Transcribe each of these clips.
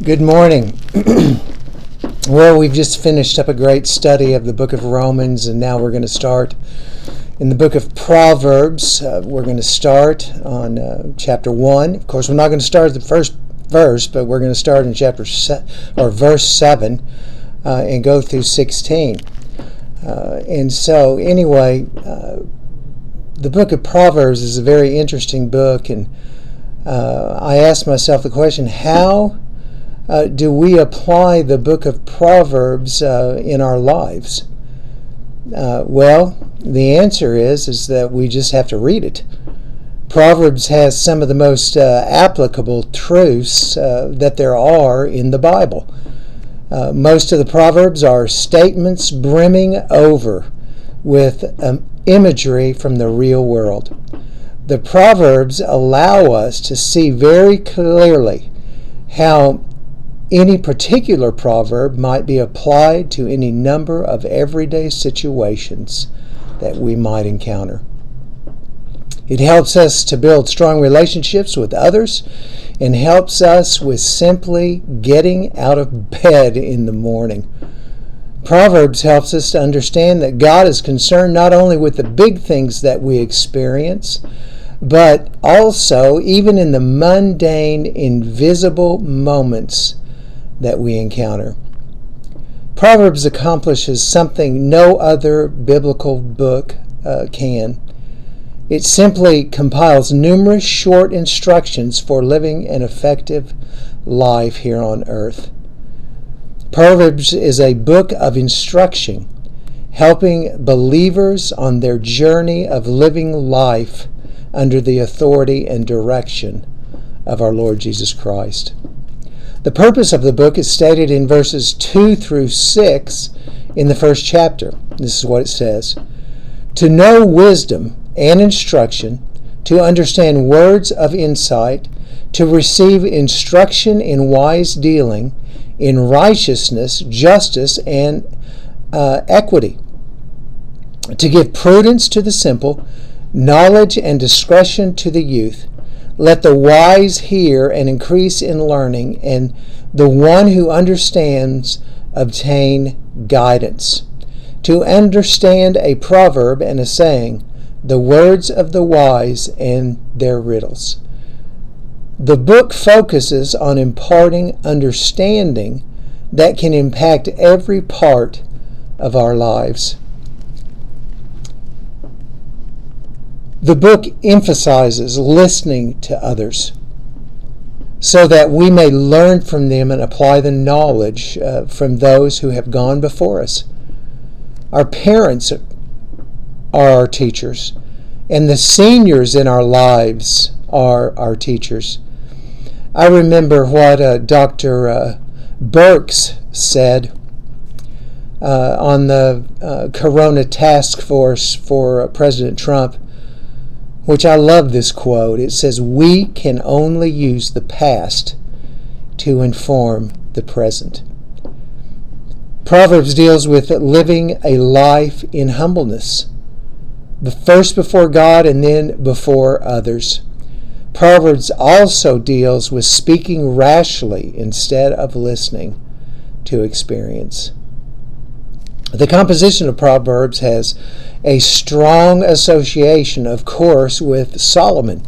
Good morning. Well, we've just finished up a great study of the book of Romans, and now we're going to start in the book of Proverbs. We're going to start on chapter 1. Of course, we're not going to start at the first verse, but we're going to start in verse 7 and go through 16. And so, anyway, the book of Proverbs is a very interesting book, and I asked myself the question, how do we apply the book of Proverbs in our lives? Well, the answer is that we just have to read it. Proverbs has some of the most applicable truths that there are in the Bible. Most of the Proverbs are statements brimming over with imagery from the real world. The Proverbs allow us to see very clearly how any particular proverb might be applied to any number of everyday situations that we might encounter. It helps us to build strong relationships with others and helps us with simply getting out of bed in the morning. Proverbs helps us to understand that God is concerned not only with the big things that we experience, but also even in the mundane, invisible moments that we encounter. Proverbs accomplishes something no other biblical book can. It simply compiles numerous short instructions for living an effective life here on earth. Proverbs is a book of instruction, helping believers on their journey of living life under the authority and direction of our Lord Jesus Christ. The purpose of the book is stated in verses 2 through 6 in the first chapter. This is what it says: to know wisdom and instruction, to understand words of insight, to receive instruction in wise dealing, in righteousness, justice, and equity, to give prudence to the simple, knowledge and discretion to the youth. Let the wise hear and increase in learning, and the one who understands obtain guidance. To understand a proverb and a saying, the words of the wise and their riddles. The book focuses on imparting understanding that can impact every part of our lives. The book emphasizes listening to others so that we may learn from them and apply the knowledge from those who have gone before us. Our parents are our teachers, and the seniors in our lives are our teachers. I remember what Dr. Birx said on the Corona Task Force for President Trump, which I love this quote. It says, "We can only use the past to inform the present." Proverbs deals with living a life in humbleness, first before God and then before others. Proverbs also deals with speaking rashly instead of listening to experience. The composition of Proverbs has a strong association, of course, with Solomon,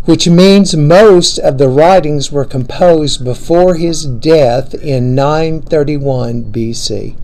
which means most of the writings were composed before his death in 931 BC.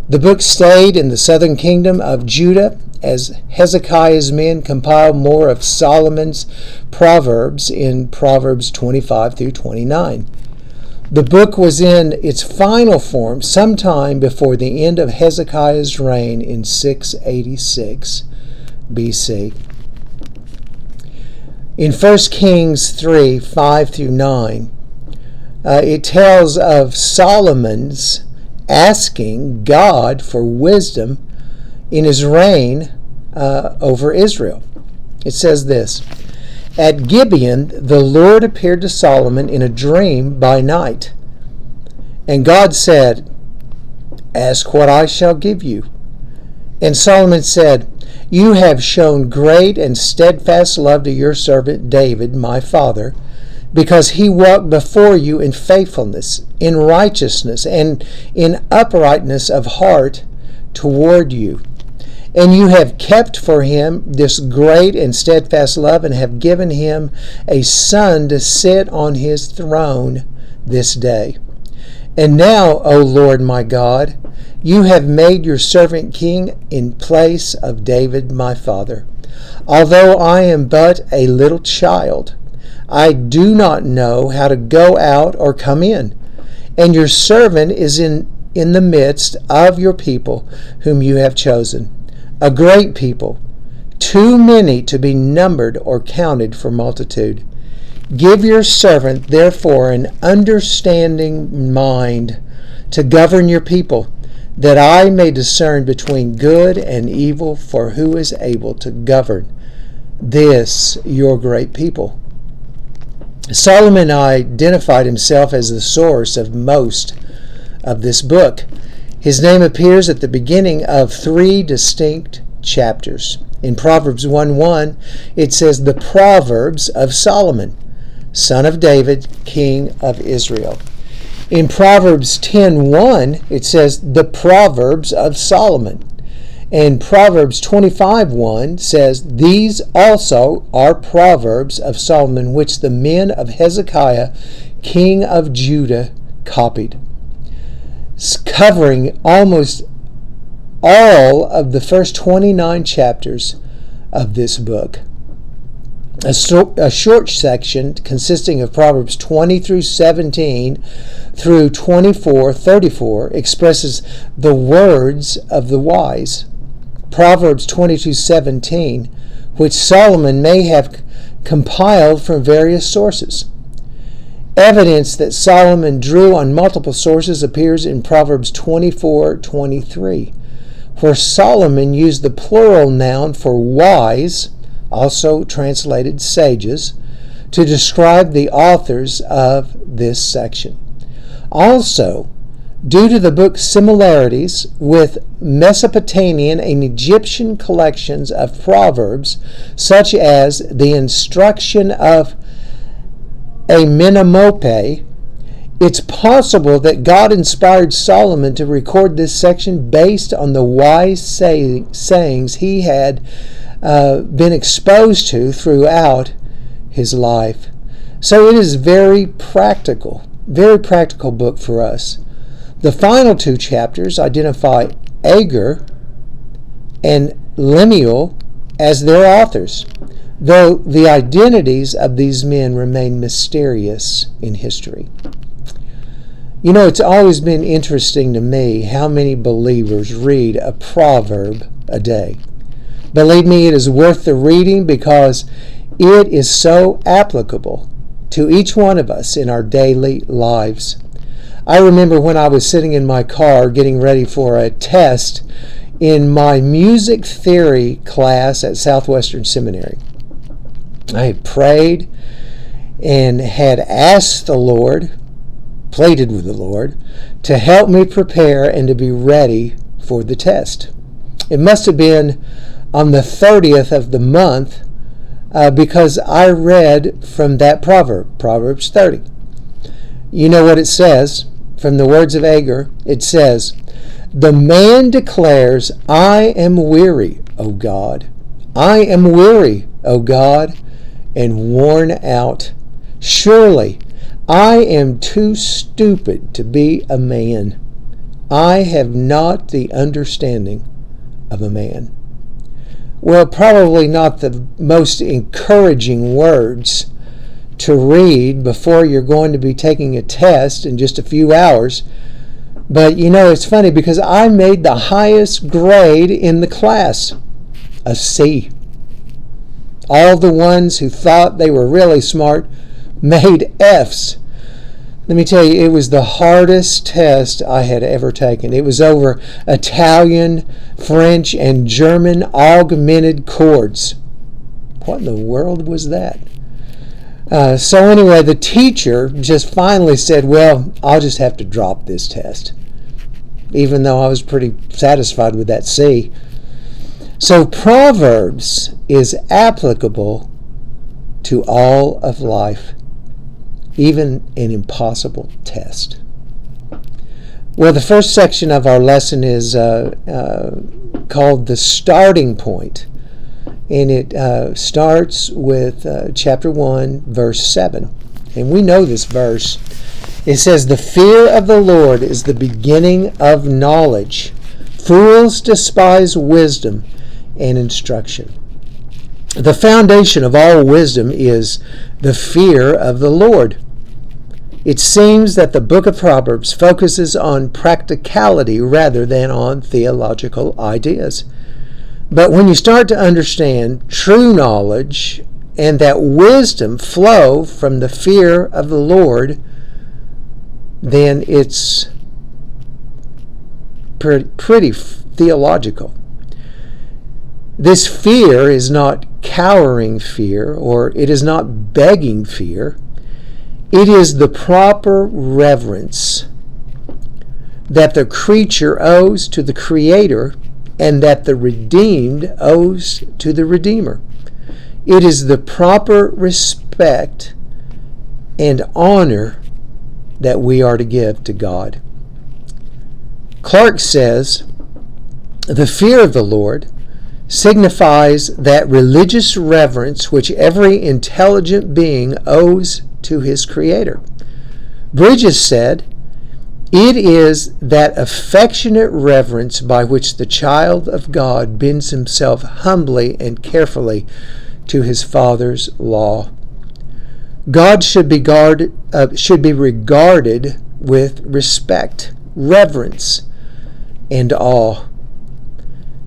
The book stayed in the southern kingdom of Judah as Hezekiah's men compiled more of Solomon's Proverbs in Proverbs 25 through 29. The book was in its final form sometime before the end of Hezekiah's reign in 686 BC. In 1 Kings 3, 5 through 9, it tells of Solomon's asking God for wisdom in his reign over Israel. It says this: "At Gibeon the Lord appeared to Solomon in a dream by night. And God said, 'Ask what I shall give you.' And Solomon said, 'You have shown great and steadfast love to your servant David, my father, because he walked before you in faithfulness, in righteousness, and in uprightness of heart toward you. And you have kept for him this great and steadfast love, and have given him a son to sit on his throne this day. And now, O Lord my God, you have made your servant king in place of David my father. Although I am but a little child, I do not know how to go out or come in. And your servant is in the midst of your people whom you have chosen, a great people, too many to be numbered or counted for multitude. Give your servant, therefore, an understanding mind to govern your people, that I may discern between good and evil, for who is able to govern this your great people? Solomon identified himself as the source of most of this book. His name appears at the beginning of 3 distinct chapters. In Proverbs 1:1, it says, "The Proverbs of Solomon, son of David, king of Israel." In Proverbs 10:1, it says, "The Proverbs of Solomon." And Proverbs 25:1 says, "These also are Proverbs of Solomon, which the men of Hezekiah, king of Judah, copied." It's covering almost all of the first 29 chapters of this book. A short section consisting of Proverbs 20 through 17 through 24:34 expresses the words of the wise. Proverbs 22:17, which Solomon may have compiled from various sources. Evidence that Solomon drew on multiple sources appears in Proverbs 24:23, where Solomon used the plural noun for wise, also translated sages, to describe the authors of this section. Also, due to the book's similarities with Mesopotamian and Egyptian collections of proverbs, such as the instruction of a Menamope, it's possible that God inspired Solomon to record this section based on the wise sayings he had been exposed to throughout his life. So it is very practical book for us. The final 2 chapters identify Agur and Lemuel as their authors, though the identities of these men remain mysterious in history. You know, it's always been interesting to me how many believers read a proverb a day. Believe me, it is worth the reading because it is so applicable to each one of us in our daily lives. I remember when I was sitting in my car getting ready for a test in my music theory class at Southwestern Seminary. I had prayed and had asked the Lord, pleaded with the Lord, to help me prepare and to be ready for the test. It must have been on the 30th of the month because I read from that proverb, Proverbs 30. You know what it says from the words of Agur? It says, "The man declares, I am weary, O God. I am weary, O God, and worn out. Surely I am too stupid to be a man. I have not the understanding of a man." Well, probably not the most encouraging words to read before you're going to be taking a test in just a few hours. But you know, it's funny because I made the highest grade in the class, a C. All the ones who thought they were really smart made Fs. Let me tell you, it was the hardest test I had ever taken. It was over Italian, French, and German augmented chords. What in the world was that? So anyway, the teacher just finally said, well, I'll just have to drop this test, even though I was pretty satisfied with that C. So Proverbs is applicable to all of life. even an impossible test. Well, the first section of our lesson is called The Starting Point, and it starts with chapter 1, verse 7. And we know this verse. It says, "The fear of the Lord is the beginning of knowledge. Fools despise wisdom and instruction." The foundation of all wisdom is the fear of the Lord. It seems that the Book of Proverbs focuses on practicality rather than on theological ideas. But when you start to understand true knowledge and that wisdom flow from the fear of the Lord, then it's pretty theological. This fear is not cowering fear, or it is not begging fear. It is the proper reverence that the creature owes to the Creator and that the redeemed owes to the Redeemer. It is the proper respect and honor that we are to give to God. Clark says, "The fear of the Lord signifies that religious reverence which every intelligent being owes to his Creator." Bridges said, "It is that affectionate reverence by which the child of God bends himself humbly and carefully to his Father's law. God should be regarded with respect, reverence, and awe.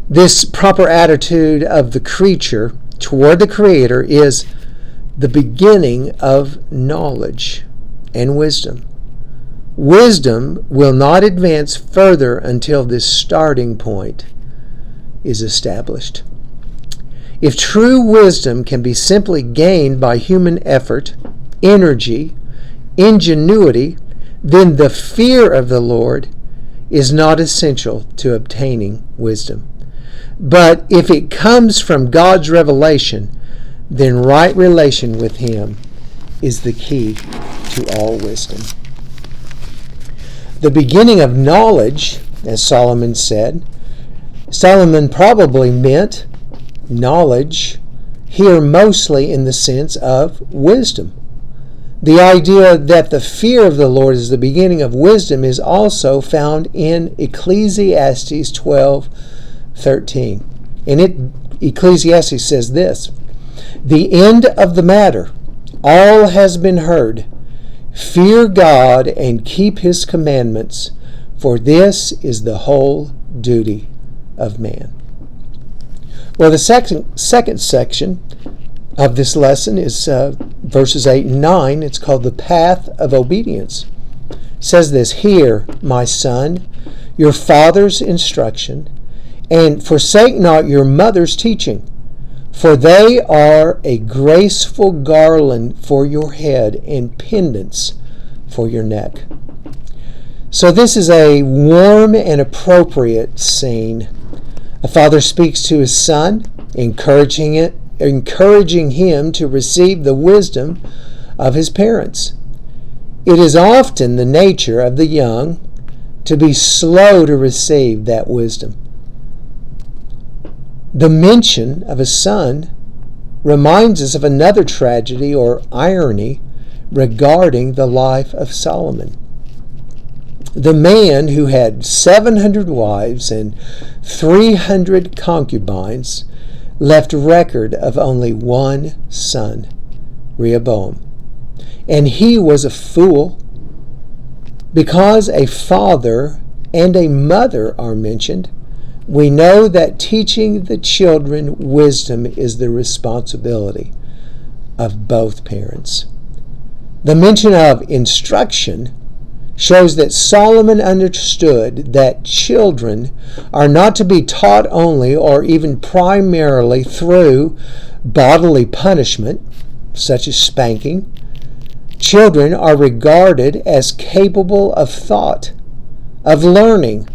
This proper attitude of the creature toward the Creator is the beginning of knowledge and wisdom. Wisdom will not advance further until this starting point is established. If true wisdom can be simply gained by human effort, energy, ingenuity, then the fear of the Lord is not essential to obtaining wisdom. But if it comes from God's revelation, then right relation with Him is the key to all wisdom. The beginning of knowledge, as Solomon said, Solomon probably meant knowledge here mostly in the sense of wisdom. The idea that the fear of the Lord is the beginning of wisdom is also found in Ecclesiastes 12:13. And Ecclesiastes says this, "The end of the matter, all has been heard. Fear God and keep His commandments, for this is the whole duty of man." Well, the second section of this lesson is verses 8 and 9. It's called the path of obedience. It says this, "Hear, my son, your father's instruction, and forsake not your mother's teaching, for they are a graceful garland for your head and pendants for your neck." So this is a warm and appropriate scene. A father speaks to his son, encouraging him to receive the wisdom of his parents. It is often the nature of the young to be slow to receive that wisdom. The mention of a son reminds us of another tragedy or irony regarding the life of Solomon. The man who had 700 wives and 300 concubines left record of only one son, Rehoboam. And he was a fool. Because a father and a mother are mentioned, we know that teaching the children wisdom is the responsibility of both parents. The mention of instruction shows that Solomon understood that children are not to be taught only or even primarily through bodily punishment, such as spanking. Children are regarded as capable of thought, of learning,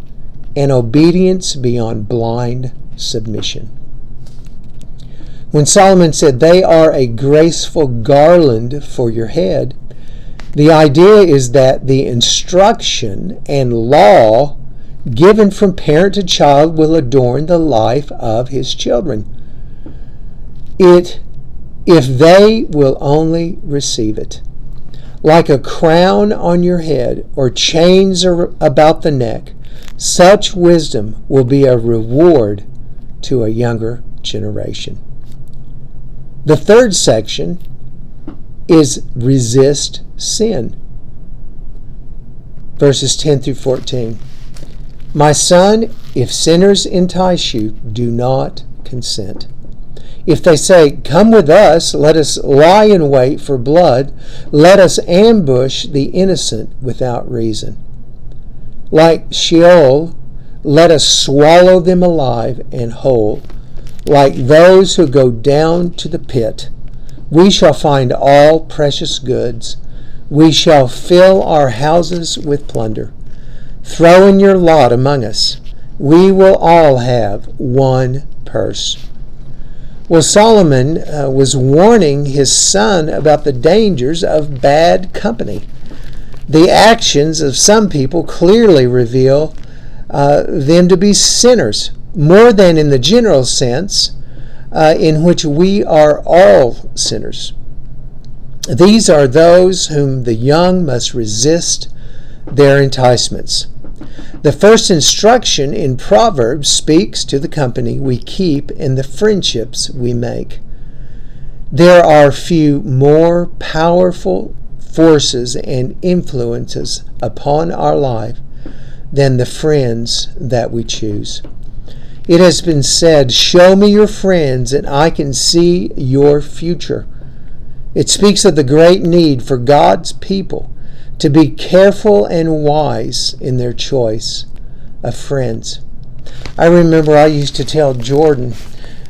and obedience beyond blind submission. When Solomon said, "They are a graceful garland for your head," The idea is that the instruction and law given from parent to child will adorn the life of his children. If they will only receive it. Like a crown on your head or chains about the neck, such wisdom will be a reward to a younger generation. The third section is resist sin. Verses 10 through 14. My son, if sinners entice you, do not consent. If they say, come with us, let us lie in wait for blood, let us ambush the innocent without reason. Like Sheol, let us swallow them alive and whole. Like those who go down to the pit, we shall find all precious goods. We shall fill our houses with plunder. Throw in your lot among us. We will all have one purse. Well, Solomon was warning his son about the dangers of bad company. The actions of some people clearly reveal them to be sinners, more than in the general sense in which we are all sinners. These are those whom the young must resist their enticements. The first instruction in Proverbs speaks to the company we keep and the friendships we make. There are few more powerful forces and influences upon our life than the friends that we choose. It has been said, show me your friends and I can see your future. It speaks of the great need for God's people to be careful and wise in their choice of friends. I remember I used to tell Jordan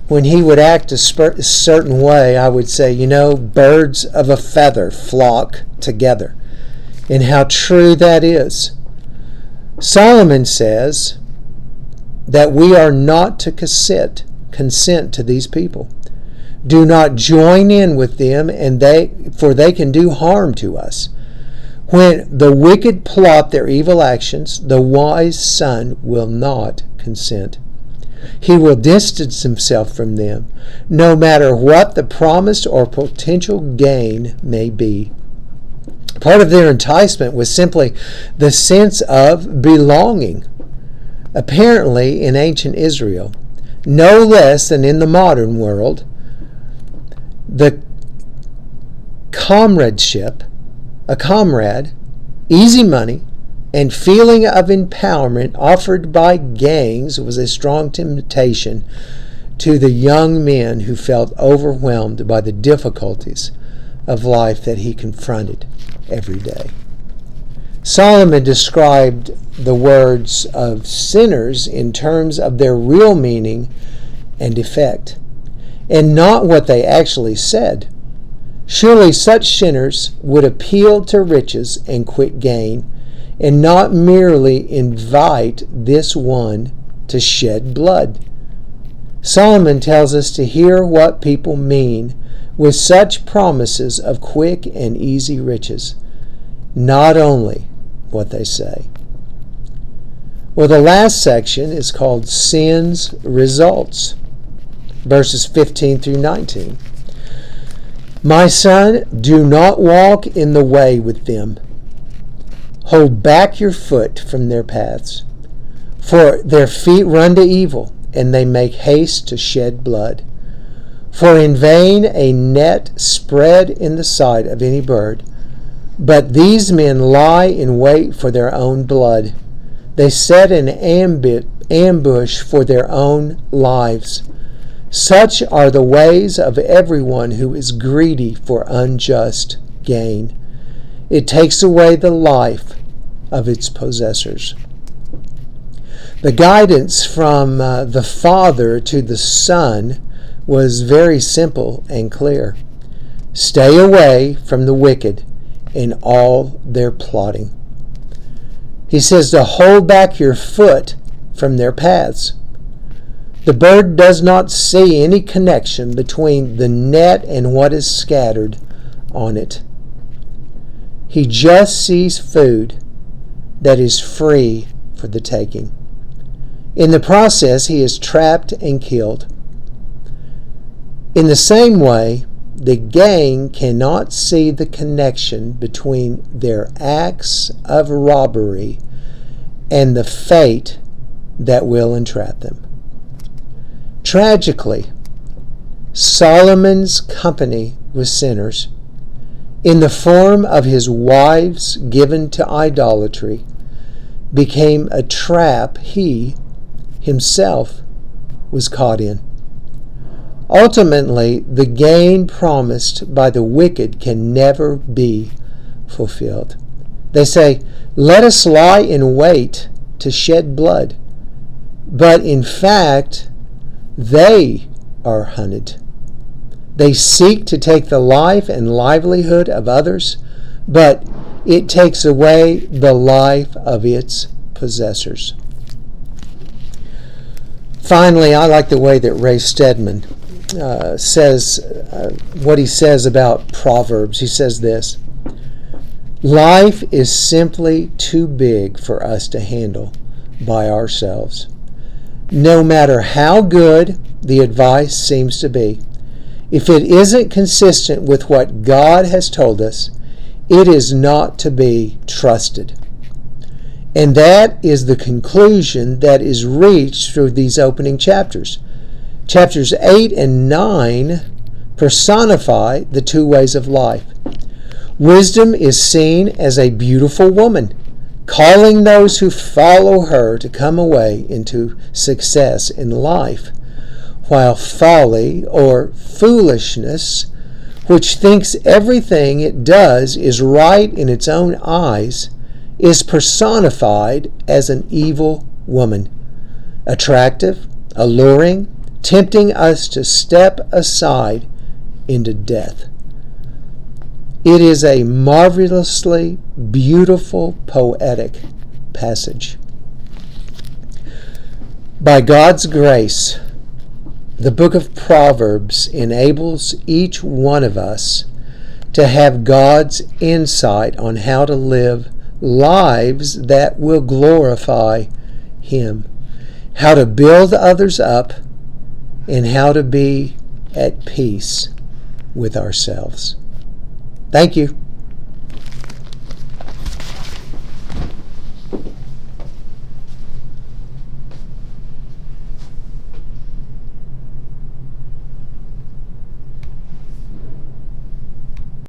when he would act a certain way, I would say, birds of a feather flock together. And how true that is. Solomon says that we are not to consent to these people. Do not join in with them, for they can do harm to us. When the wicked plot their evil actions, the wise son will not consent. He will distance himself from them, no matter what the promised or potential gain may be. Part of their enticement was simply the sense of belonging. Apparently, in ancient Israel, no less than in the modern world, the comradeship, a comrade, easy money, and feeling of empowerment offered by gangs was a strong temptation to the young men who felt overwhelmed by the difficulties of life that he confronted every day. Solomon described the words of sinners in terms of their real meaning and effect, and not what they actually said. Surely such sinners would appeal to riches and quick gain, and not merely invite this one to shed blood. Solomon tells us to hear what people mean with such promises of quick and easy riches, not only what they say. Well, the last section is called Sin's Results, verses 15 through 19. My son, do not walk in the way with them. Hold back your foot from their paths. For their feet run to evil, and they make haste to shed blood. For in vain a net spread in the sight of any bird. But these men lie in wait for their own blood. They set an ambush for their own lives. Such are the ways of everyone who is greedy for unjust gain. It takes away the life of its possessors. The guidance from the Father to the Son was very simple and clear. Stay away from the wicked in all their plotting. He says to hold back your foot from their paths. The bird does not see any connection between the net and what is scattered on it. He just sees food that is free for the taking. In the process, he is trapped and killed. In the same way, the gang cannot see the connection between their acts of robbery and the fate that will entrap them. Tragically, Solomon's company with sinners, in the form of his wives given to idolatry, became a trap he himself was caught in. Ultimately, the gain promised by the wicked can never be fulfilled. They say, "Let us lie in wait to shed blood." But in fact, they are hunted. They seek to take the life and livelihood of others, but it takes away the life of its possessors. Finally, I like the way that Ray Stedman says what he says about Proverbs. He says this: life is simply too big for us to handle by ourselves. No matter how good the advice seems to be, if it isn't consistent with what God has told us, it is not to be trusted. And that is the conclusion that is reached through these opening chapters. Chapters 8 and 9 personify the two ways of life. Wisdom is seen as a beautiful woman, calling those who follow her to come away into success in life, while folly or foolishness, which thinks everything it does is right in its own eyes, is personified as an evil woman, attractive, alluring, tempting us to step aside into death. It is a marvelously beautiful, poetic passage. By God's grace, the Book of Proverbs enables each one of us to have God's insight on how to live lives that will glorify Him, how to build others up, and how to be at peace with ourselves. Thank you.